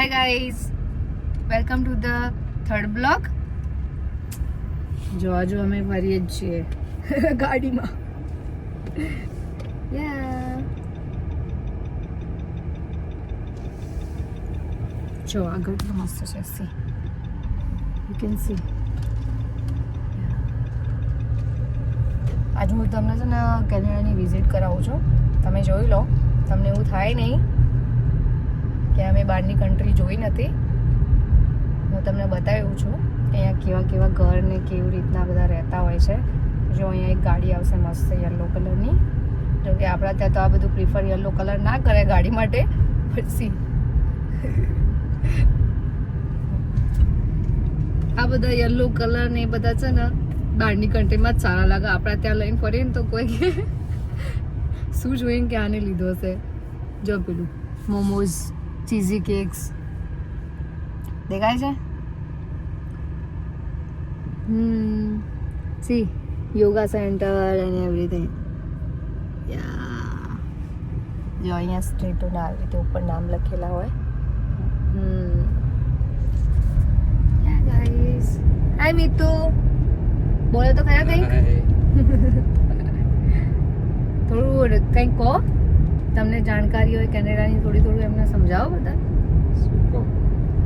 Hi guys, welcome to the third blog. જો આજુ અમે ફરીએ જ છીએ ગાડીમાં. જો આગળ તો મસ્ત છે, સી યુ કેન સી. આજે હું તમને છે ને કેનેડાની વિઝિટ કરાવું છું. તમે જોઈ લો, તમને એવું થાય નહીં કે અમે બહારની કન્ટ્રી જોઈ નથી. હું તમને બતાવ્યું છું કે અહીંયા કેવા કેવા ઘર ને કેવી રીતના બધા રહેતા હોય છે. જો અહીંયા એક ગાડી આવશે મસ્ત યલો કલરની. જો કે આપણા ત્યાં તો આ બધું પ્રિફર યલો કલર ના કરે ગાડી માટે. પછી આ બધા યલો કલર ને એ બધા છે ને બહારની કન્ટ્રીમાં જ સારા લાગે. આપણા ત્યાં લઈને ફરીએ ને તો કોઈ શું જોઈને કે આને લીધો હશે. જો પેલું મોમોઝ, ચીઝી કેક્સ દેખાય છે. C yoga centre and everything. જો અહીંયા સ્ટ્રીટોના આવી રીતે ઉપર નામ લખેલા હોય. ગાઈસ, હાય મિતુ, બોલો તો ખરા કંઈક. થોડું કંઈક કહો, તમને જાણકારી હોય કેનેડાની, થોડું એમને સમજાવો બધા.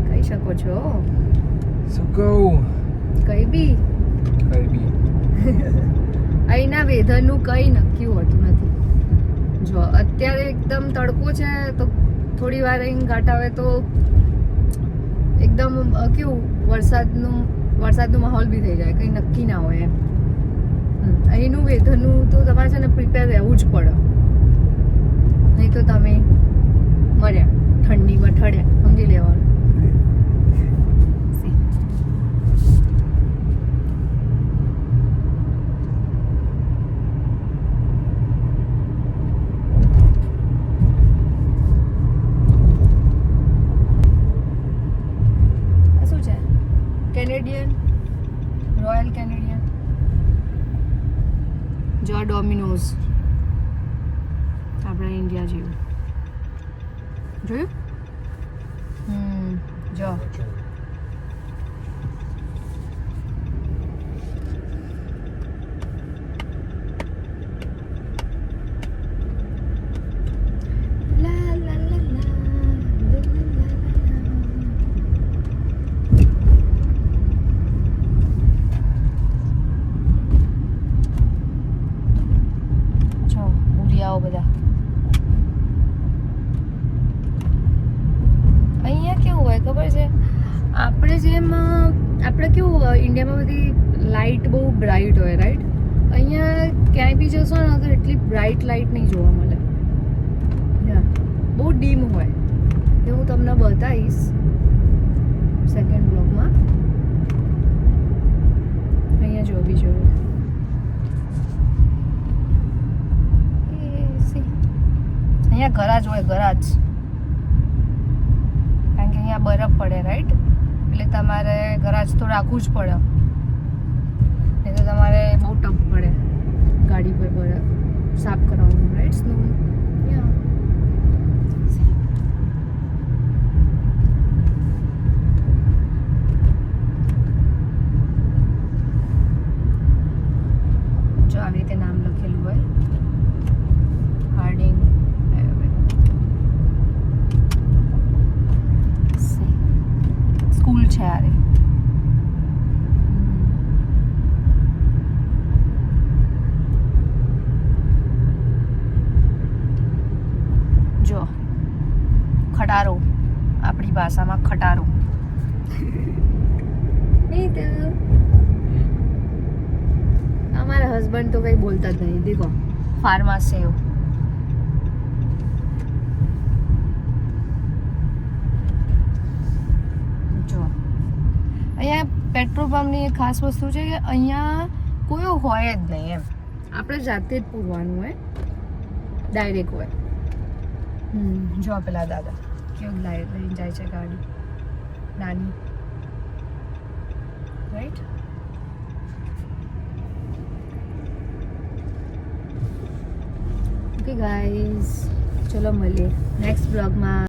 કહી શકો છો. કઈ બી અહીંના વેધરનું કંઈ નક્કી હોતું નથી. જો અત્યારે એકદમ તડકો છે તો થોડી વાર અહીં ઘાટ આવે તો એકદમ કેવું વરસાદનો માહોલ બી થઈ જાય. કંઈ નક્કી ના હોય એમ. અહીંનું વેધરનું તો તમારે છે ને પ્રિપેર રહેવું જ પડે, નહીં તો તમે મર્યા ઠંડીમાં ઠળ્યા. સમજી લેવાનું. શું છે? Canadian, royal Canadian. જો ડોમિનોઝ આપણા ઇન્ડિયા જેવું જોયું. જો બધા અહીંયા કેવું હોય ખબર છે? આપણે કેવું ઇન્ડિયામાં બધી લાઇટ બહુ બ્રાઇટ હોય, રાઈટ? અહીંયા ક્યાંય બી જશો ને તો એટલી બ્રાઇટ લાઇટ નહીં જોવા મળે. બહુ ડીમ હોય. એ હું તમને બતાવીશ સેકન્ડ બ્લોગમાં. અહીંયા જો બી જોયું. અહીંયા ગરાજ હોય, ગરાજ. કારણ કે અહીંયા બરફ પડે, રાઈટ? એટલે તમારે ગરાજ તો રાખવું જ પડે, નહીં તો તમારે બહુ ટફ પડે ગાડી પર બરફ સાફ કરાવવાનું, રાઈટ? સ્નો. જો આવી રીતે નામ લખેલું હોય, હાર્ડિંગ. સ્કૂલ છે આરે. જો ખટારો, આપણી ભાષામાં ખટારો. અમારા હસબન્ડ તો કઈ બોલતા જ નહીં. દેખો ફાર્માસેવ. અહીંયા પેટ્રોલ પંપની એક ખાસ વસ્તુ છે કે અહીંયા કોઈ હોય જ નહીં એમ. આપણે જાતે જ પૂરવાનું હોય, ડાયરેક્ટ હોય. જો પેલા દાદા કેવું લઈને જાય છે ગાડી નાની, રાઈટ? ઓકે ગાઈઝ, ચલો મળીએ નેક્સ્ટ બ્લોગમાં.